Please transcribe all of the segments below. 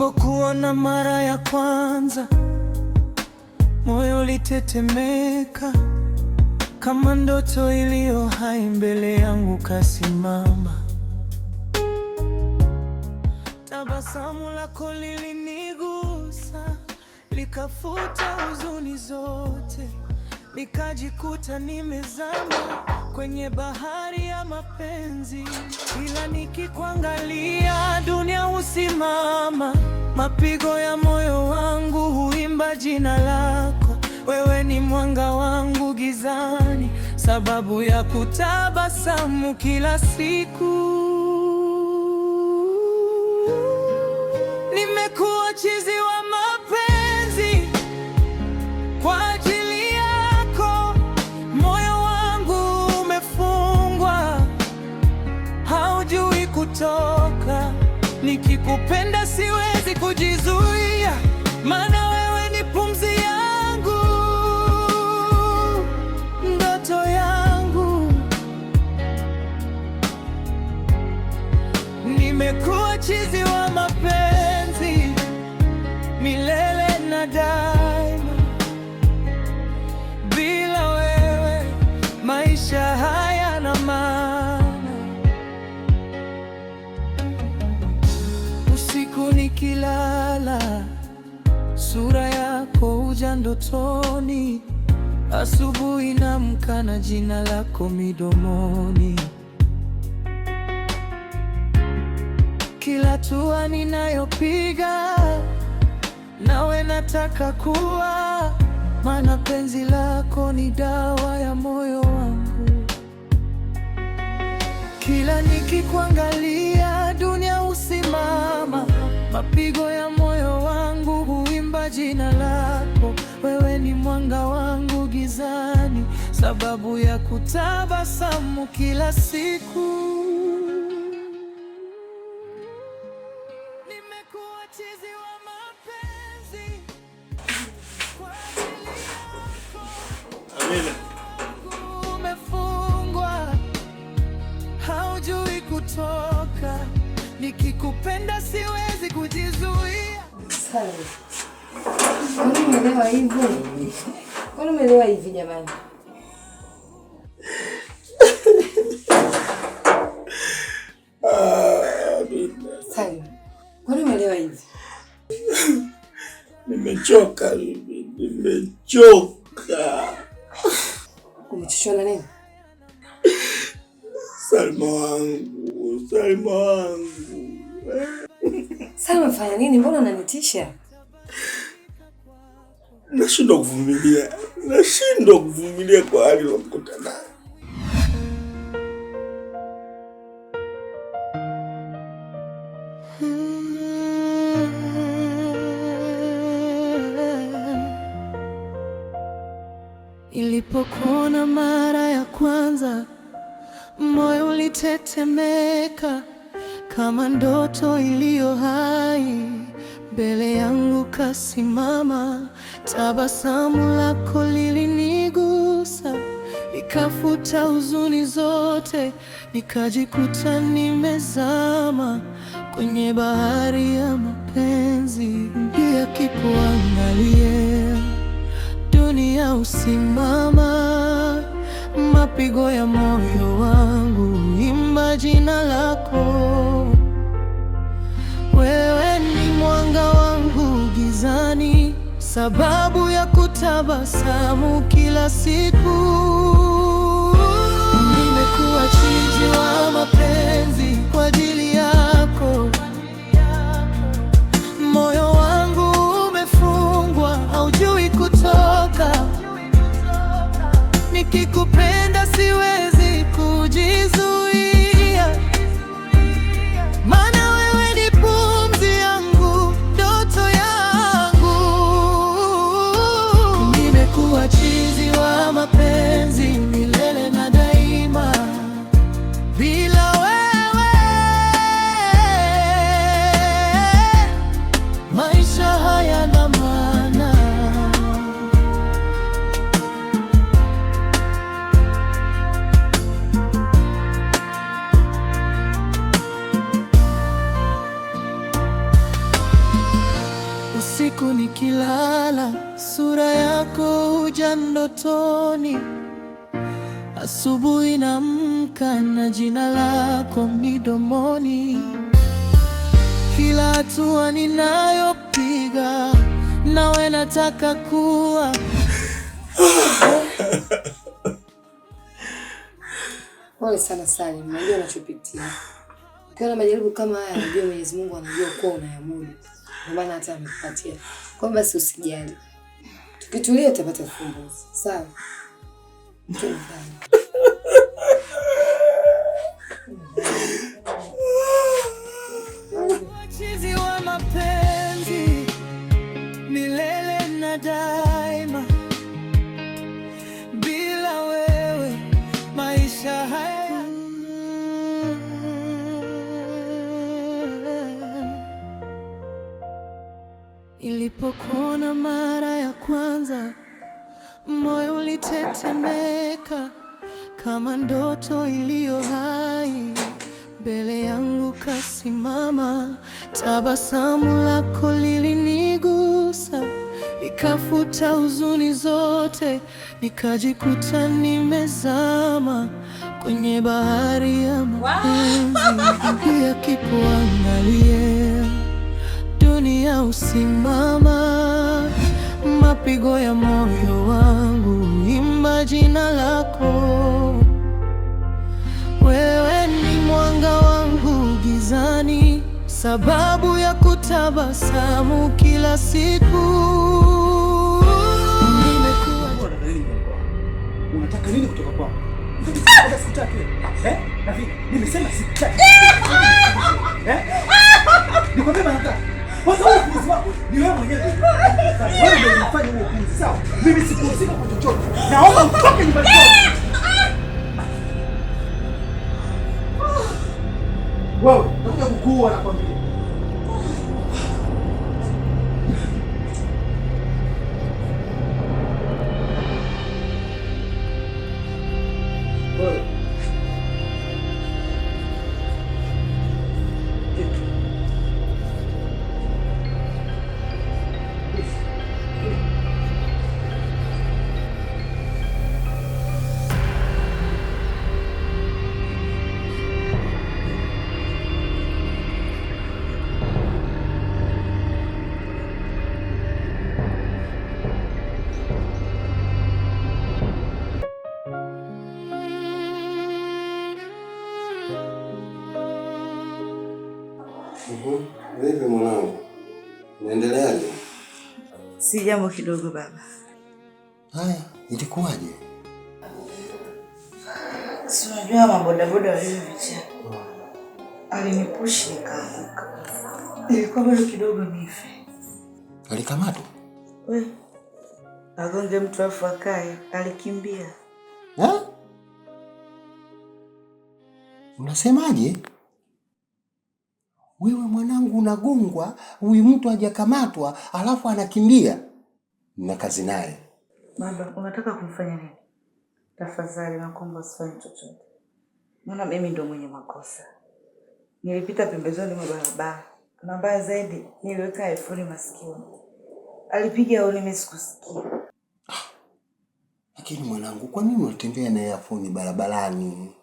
Nilipokuona mara ya kwanza, moyo ulitetemeka, kama ndoto iliyo hai mbele yangu kasimama. Tabasamu lako lilinigusa, likafuta huzuni zote, nikajikuta nimezama kwenye bahari ya mapenzi. Kila nikikuangalia dunia husimama, mapigo ya moyo wangu huimba jina lako. Wewe ni mwanga wangu gizani, sababu ya kutabasamu kila siku. Nimekuwa chizi wa mapenzi kwa ajili yako, moyo wangu umefungwa, haujui kutoka. Nikikupenda siwezi kujizuia, maana wewe ni pumzi yangu, ndoto yangu. Nimekuwa chizi wa mapenzi milele na daima. Bila wewe maisha hayana maana. Usiku nikilala, sura yako huja ndotoni. Asubuhi naamka na jina lako midomoni. Kila hatua ninayopiga, nawe nataka kuwa, maana penzi lako ni dawa ya moyo wangu. Kila nikikuangalia dunia husimama, mapigo ya moyo wangu huimba jina lako. Wewe ni mwanga wangu gizani, sababu ya kutabasamu kila siku. Nimekuwa chizi wa mapenzi kwa ajili yako. Amina. Umefungwa, haujui kutoka. Nikikupenda siwezi kujizuia. Sawa. Kwani umeelewa hivyo? Kwani umeelewa hivi jamani? Sawa. Kwani umeelewa hivi? Nimechoka hivi, nimechoka. Umechoshwa na nini? Salma wangu, Salma wangu. Salma umefanya nini? Mbona unanitisha? Nashindwa kuvumilia kwa hali unakuta nayo. Nilipokuona mara ya kwanza, moyo ulitetemeka, kama ndoto iliyo hai mbele yangu kasimama. Tabasamu lako lilinigusa, likafuta huzuni zote, nikajikuta nimezama kwenye bahari ya mapenzi. Nikikuangalia dunia husimama, mapigo ya moyo wangu huimba jina lako. Wewe ni mwanga wangu gizani, sababu ya kutabasamu kila siku. Nimekuwa chizi wa mapenzi kwa ajili yako, moyo wangu umefungwa, haujui kutoka. Nikikupenda siwezi kujizuia, maana wewe ni pumzi yangu, ndoto yangu. Nimekuwa chizi wa mapenzi milele. nikilala, sura yako huja ndotoni. Asubuhi naamka na jina lako midomoni. Kila hatua ninayopiga, nawe nataka kuwa. Pole sana Salim, najua unachopitia. Ukiona majaribu kama haya, najua Mwenyezi Mungu anajua kuwa unayamudu. Ndio maana hata amekupatia. Kwa hiyo basi usijali. Tukitulia utapata ufumbuzi. Sawa? Chizi wa mapenzi milele na daima, bila wewe maisha haya. Nilipokuona mara ya kwanza, moyo ulitetemeka kama ndoto iliyo hai. Mbele yangu kasimama, tabasamu lako lilinigusa, ikafuta huzuni zote, nikajikuta nimezama kwenye bahari ya mapenzi. Yakikuangalia dunia usimama, mapigo ya moyo wangu imba jina lako. Wewe ni mwanga wangu gizani, sababu ya kutabasamu kila siku. Unataka nini kutoka kwangu? Sikutaki. Nimesema sikutaki. Nikwambia nataka. Kwanza wewe upuzi wako ni wewe mwenyewe. Wewe ndio unafanya huo upuzi, sawa? Mimi sikuhusika kwa chochote. Naomba utoke nyumbani kwangu. Wewe, nakuja kukuua nakwambia. Wewe. Vipi mwanangu? Unaendeleaje? Si jambo kidogo baba. Haya, ilikuwaje? Si unajua mabodaboda walivyovicha. Alinipushi nikaanguka. Ilikuwa bado kidogo nife. Alikamatwa? Wewe agonge mtu afu akae, alikimbia. Ha? Unasemaje? Wewe mwanangu unagongwa, huyu mtu hajakamatwa, alafu anakimbia. Na kazi naye. Baba, unataka kumfanya nini? Tafadhali nakuomba usifanye chochote. Maana mimi ndo mwenye makosa. Nilipita pembezoni mwa barabara. Na mbaya zaidi, niliweka headphone masikioni. Alipiga au mimi sikusikia. Lakini mwanangu, kwa nini unatembea na earphone barabarani?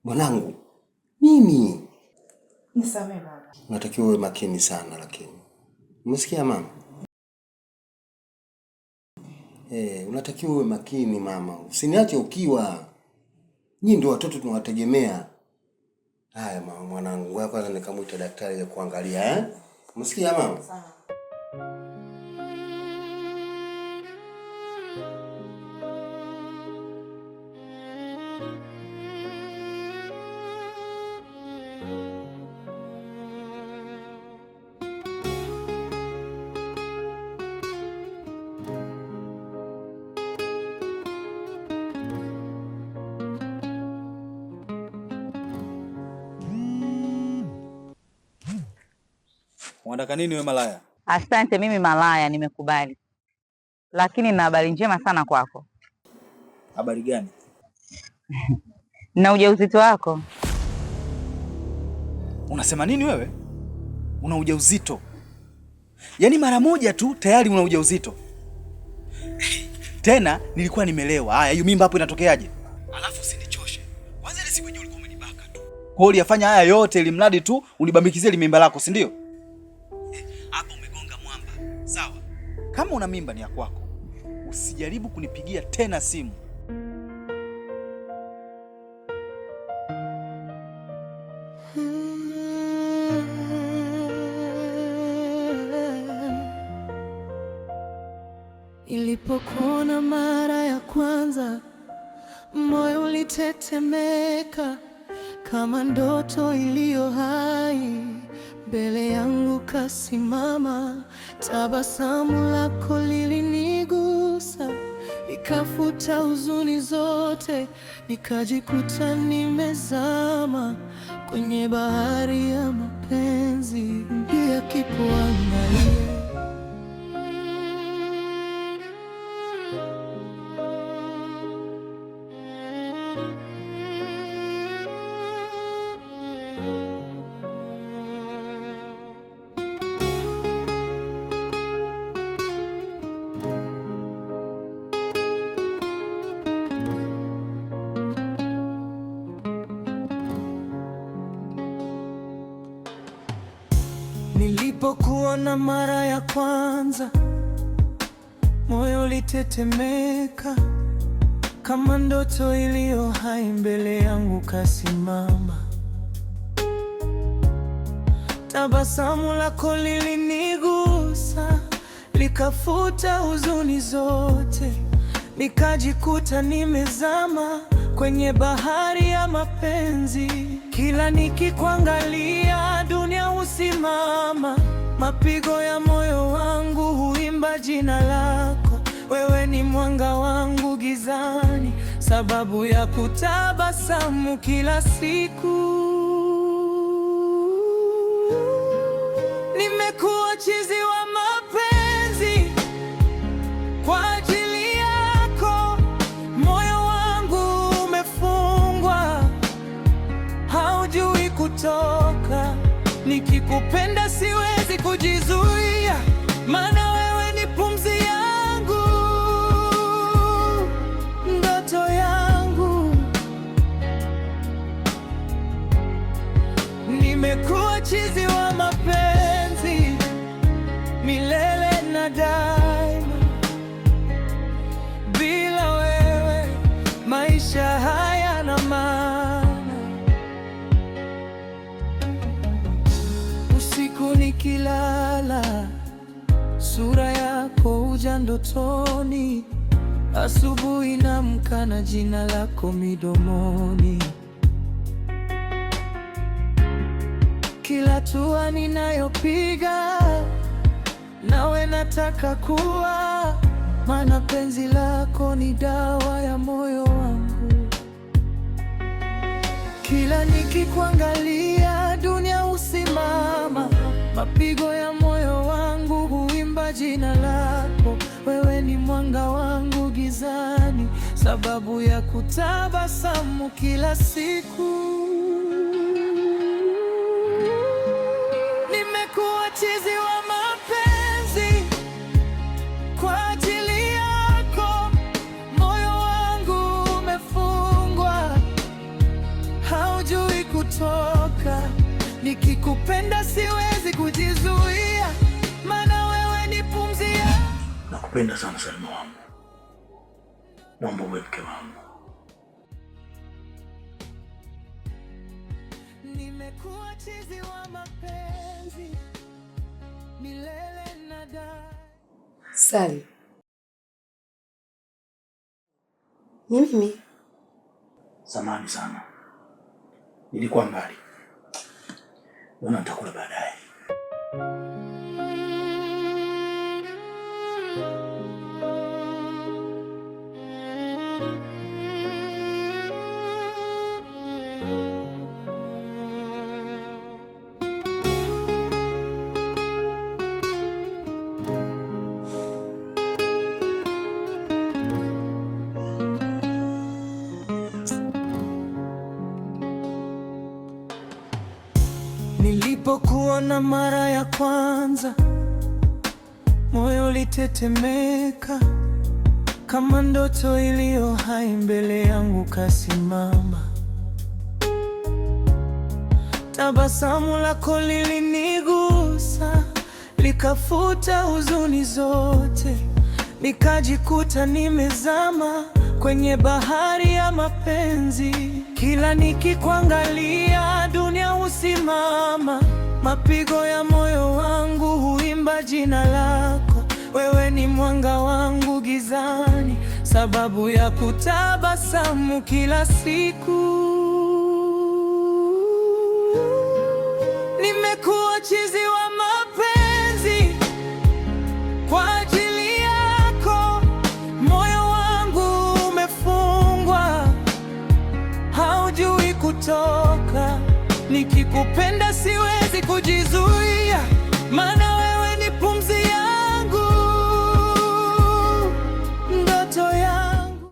Mwanangu, mimi nisamehe baba. Unatakiwa uwe makini sana lakini. Umesikia mama? Unatakiwa uwe makini mama. Usiniache ukiwa. Nyinyi ndio watoto tunawategemea. Haya mama mwanangu, wewe kwanza nikamuita daktari ya kuangalia Umesikia mama? Sawa. Unataka nini wewe malaya? Asante, mimi malaya nimekubali. Lakini na habari njema sana kwako. Habari gani? Na ujauzito wako. Unasema nini wewe? Una ujauzito? Yaani mara moja tu tayari una ujauzito. Tena nilikuwa nimelewa. Haya, hiyo mimba hapo inatokeaje? Alafu usinichoshe. Kwanza ile siku yenyewe ulikuwa umenibaka tu. Kwa hiyo uliyafanya haya yote ili mradi tu unibambikizie ile mimba lako, si ndio? Hapo umegonga mwamba. Sawa. Kama una mimba ni ya kwako. Usijaribu kunipigia tena simu. Nilipokuona mara ya kwanza, moyo ulitetemeka kama ndoto iliyo hai. Mbele yangu kasimama, tabasamu lako lilinigusa, ikafuta huzuni zote, nikajikuta nimezama kwenye bahari ya mapenzi yakikuangalia. Nilipokuona mara ya kwanza, moyo ulitetemeka kama ndoto iliyo hai. Mbele yangu kasimama, tabasamu lako lilinigusa, likafuta huzuni zote, nikajikuta nimezama kwenye bahari ya mapenzi. Kila nikikuangalia dunia husimama, mapigo ya moyo wangu huimba jina lako. Wewe ni mwanga wangu gizani, sababu ya kutabasamu kila siku. Nimekuwa chizi wa mapenzi kwa ajili yako, moyo wangu umefungwa, haujui kutoka. Nikikupenda siwezi kujizuia, maana wewe ni pumzi yangu, ndoto yangu. Nimekuwa chizi wa mapenzi milele na daima. Bila wewe maisha hayana maana. Usiku nikilala, sura yako huja ndotoni. Asubuhi naamka na jina lako midomoni. Kila hatua ninayopiga nawe nataka kuwa, maana penzi lako ni dawa ya moyo wangu. Kila nikikuangalia dunia husimama, mapigo ya moyo wangu huimba jina lako. Wewe ni mwanga wangu gizani, sababu ya kutabasamu kila siku. Nimekuwa chizi wa mapenzi kwa ajili yako, moyo wangu umefungwa, haujui kutoka. Nikikupenda siwezi kujizuia, maana wewe ni pumzi yangu. Nakupenda sana Salma wangu. Naomba uwe mke wangu. Nimekuwa chizi wa mapenzi milele na daima. Sali, mimi Samahani sana, nilikuwa mbali. Naona nitakula baadaye. Nilipokuona mara ya kwanza, moyo ulitetemeka kama ndoto iliyo hai. Mbele yangu kasimama, tabasamu lako lilinigusa, likafuta huzuni zote. Nikajikuta nimezama kwenye bahari ya mapenzi. Kila nikikuangalia dunia husimama, mapigo ya moyo wangu huimba jina lako. Wewe ni mwanga wangu gizani, sababu ya kutabasamu kila siku. Nimekuwa chizi wa mapenzi kwa ajili yako, moyo wangu umefungwa, haujui kutoka. Nikikupenda siwezi kujizuia, maana wewe ni pumzi